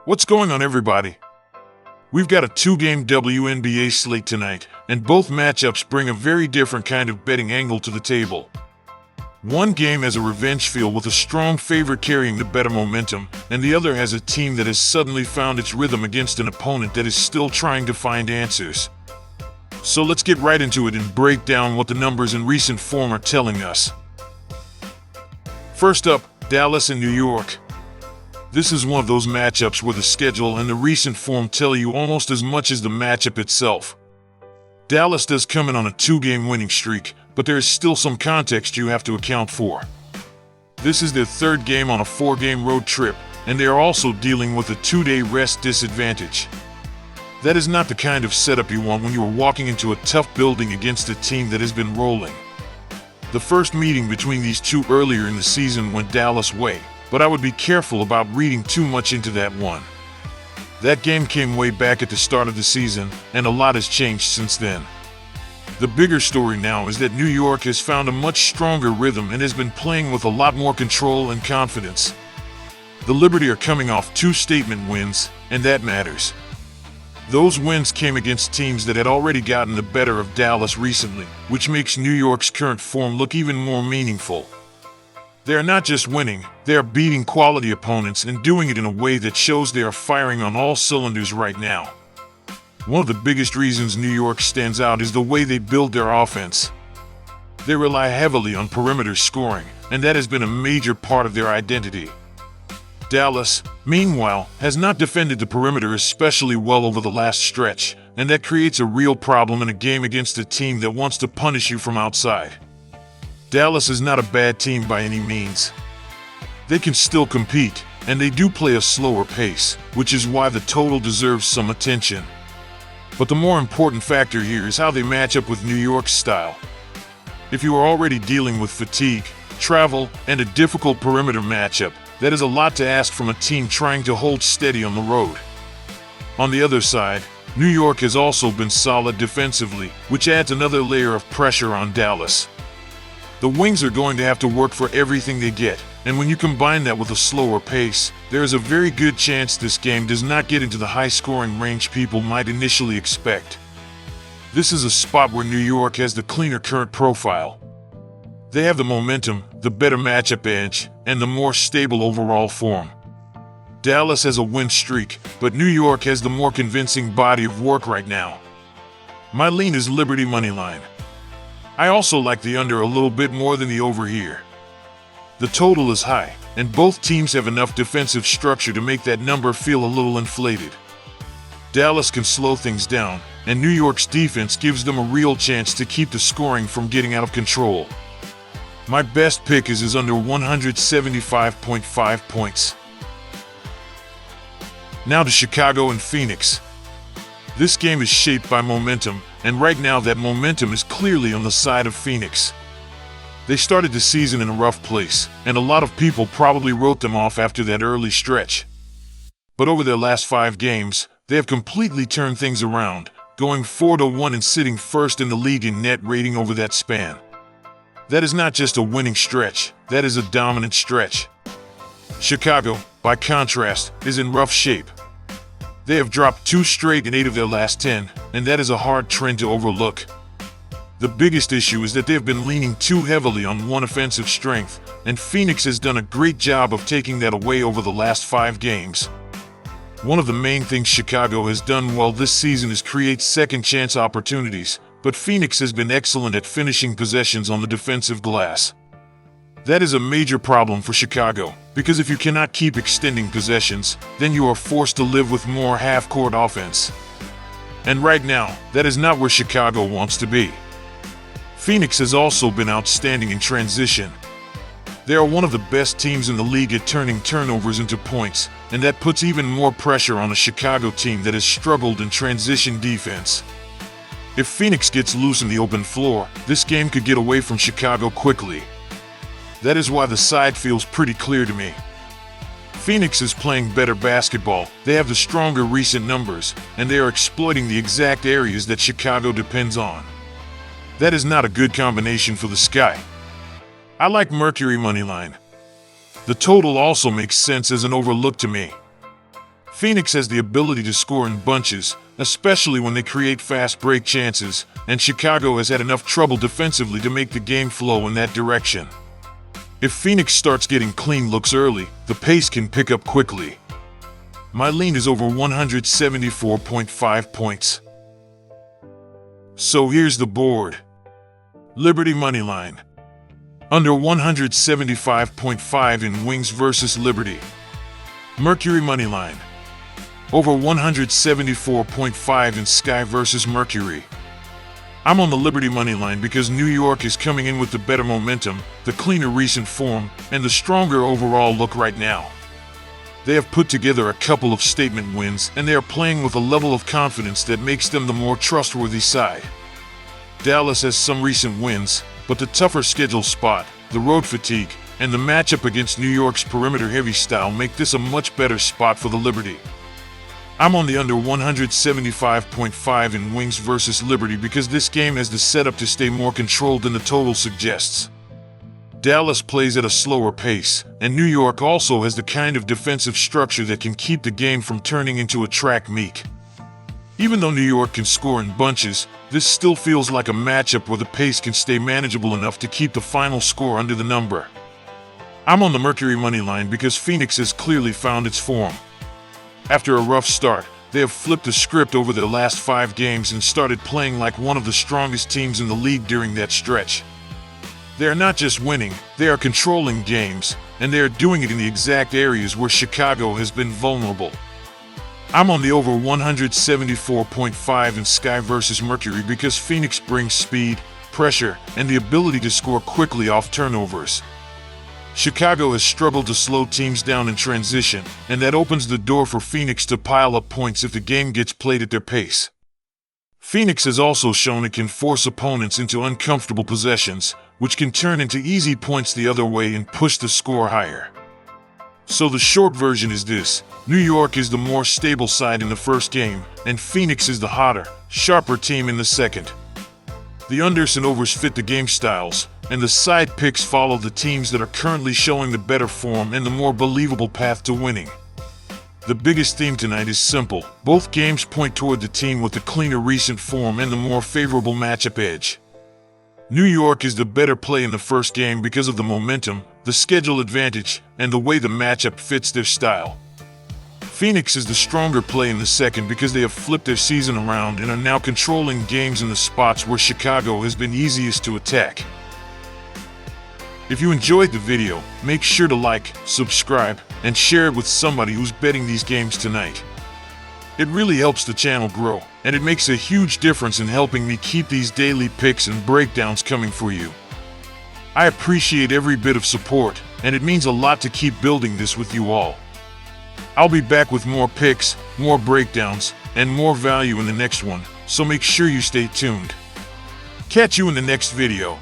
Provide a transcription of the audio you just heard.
What's going on, everybody? We've got a two-game WNBA slate tonight, and both matchups bring a very different kind of betting angle to the table. One game has a revenge feel with a strong favorite carrying the better momentum, and the other has a team that has suddenly found its rhythm against an opponent that is still trying to find answers. So let's get right into it and break down what the numbers in recent form are telling us. First up, Dallas and New York. This is one of those matchups where the schedule and the recent form tell you almost as much as the matchup itself. Dallas does come in on a two-game winning streak, but there is still some context you have to account for. This is their third game on a four-game road trip, and they are also dealing with a two-day rest disadvantage. That is not the kind of setup you want when you are walking into a tough building against a team that has been rolling. The first meeting between these two earlier in the season went Dallas' way, but I would be careful about reading too much into that one. That game came way back at the start of the season, and a lot has changed since then. The bigger story now is that New York has found a much stronger rhythm and has been playing with a lot more control and confidence. The Liberty are coming off two statement wins, and that matters. Those wins came against teams that had already gotten the better of Dallas recently, which makes New York's current form look even more meaningful. They are not just winning, they are beating quality opponents and doing it in a way that shows they are firing on all cylinders right now. One of the biggest reasons New York stands out is the way they build their offense. They rely heavily on perimeter scoring, and that has been a major part of their identity. Dallas, meanwhile, has not defended the perimeter especially well over the last stretch, and that creates a real problem in a game against a team that wants to punish you from outside. Dallas is not a bad team by any means. They can still compete, and they do play a slower pace, which is why the total deserves some attention. But the more important factor here is how they match up with New York's style. If you are already dealing with fatigue, travel, and a difficult perimeter matchup, that is a lot to ask from a team trying to hold steady on the road. On the other side, New York has also been solid defensively, which adds another layer of pressure on Dallas. The Wings are going to have to work for everything they get, and when you combine that with a slower pace, there is a very good chance this game does not get into the high-scoring range people might initially expect. This is a spot where New York has the cleaner current profile. They have the momentum, the better matchup edge, and the more stable overall form. Dallas has a win streak, but New York has the more convincing body of work right now. My lean is Liberty moneyline. I also like the under a little bit more than the over here. The total is high, and both teams have enough defensive structure to make that number feel a little inflated. Dallas can slow things down, and New York's defense gives them a real chance to keep the scoring from getting out of control. My best pick is under 175.5 points. Now to Chicago and Phoenix. This game is shaped by momentum, and right now that momentum is clearly on the side of Phoenix. They started the season in a rough place, and a lot of people probably wrote them off after that early stretch. But over their last 5 games, they have completely turned things around, going 4-1 and sitting first in the league in net rating over that span. That is not just a winning stretch, that is a dominant stretch. Chicago, by contrast, is in rough shape. They have dropped 2 straight in 8 of their last 10, and that is a hard trend to overlook. The biggest issue is that they have been leaning too heavily on one offensive strength, and Phoenix has done a great job of taking that away over the last 5 games. One of the main things Chicago has done well this season is create second-chance opportunities, but Phoenix has been excellent at finishing possessions on the defensive glass. That is a major problem for Chicago, because if you cannot keep extending possessions, then you are forced to live with more half-court offense. And right now, that is not where Chicago wants to be. Phoenix has also been outstanding in transition. They are one of the best teams in the league at turning turnovers into points, and that puts even more pressure on a Chicago team that has struggled in transition defense. If Phoenix gets loose in the open floor, this game could get away from Chicago quickly. That is why the side feels pretty clear to me. Phoenix is playing better basketball, they have the stronger recent numbers, and they are exploiting the exact areas that Chicago depends on. That is not a good combination for the Sky. I like Mercury moneyline. The total also makes sense as an overlook to me. Phoenix has the ability to score in bunches, especially when they create fast break chances, and Chicago has had enough trouble defensively to make the game flow in that direction. If Phoenix starts getting clean looks early, the pace can pick up quickly. My lean is over 174.5 points. So here's the board. Liberty moneyline. Under 175.5 in Wings versus Liberty. Mercury moneyline. Over 174.5 in Sky versus Mercury. I'm on the Liberty moneyline because New York is coming in with the better momentum, the cleaner recent form, and the stronger overall look right now. They have put together a couple of statement wins, and they are playing with a level of confidence that makes them the more trustworthy side. Dallas has some recent wins, but the tougher schedule spot, the road fatigue, and the matchup against New York's perimeter-heavy style make this a much better spot for the Liberty. I'm on the under 175.5 in Wings versus Liberty because this game has the setup to stay more controlled than the total suggests. Dallas plays at a slower pace, and New York also has the kind of defensive structure that can keep the game from turning into a track meet. Even though New York can score in bunches, this still feels like a matchup where the pace can stay manageable enough to keep the final score under the number. I'm on the Mercury moneyline because Phoenix has clearly found its form. After a rough start, they have flipped the script over their last 5 games and started playing like one of the strongest teams in the league during that stretch. They are not just winning, they are controlling games, and they are doing it in the exact areas where Chicago has been vulnerable. I'm on the over 174.5 in Sky versus Mercury because Phoenix brings speed, pressure, and the ability to score quickly off turnovers. Chicago has struggled to slow teams down in transition, and that opens the door for Phoenix to pile up points if the game gets played at their pace. Phoenix has also shown it can force opponents into uncomfortable possessions, which can turn into easy points the other way and push the score higher. So the short version is this: New York is the more stable side in the first game, and Phoenix is the hotter, sharper team in the second. The unders and overs fit the game styles, and the side picks follow the teams that are currently showing the better form and the more believable path to winning. The biggest theme tonight is simple: both games point toward the team with the cleaner recent form and the more favorable matchup edge. New York is the better play in the first game because of the momentum, the schedule advantage, and the way the matchup fits their style. Phoenix is the stronger play in the second because they have flipped their season around and are now controlling games in the spots where Chicago has been easiest to attack. If you enjoyed the video, make sure to like, subscribe, and share it with somebody who's betting these games tonight. It really helps the channel grow, and it makes a huge difference in helping me keep these daily picks and breakdowns coming for you. I appreciate every bit of support, and it means a lot to keep building this with you all. I'll be back with more picks, more breakdowns, and more value in the next one, so make sure you stay tuned. Catch you in the next video.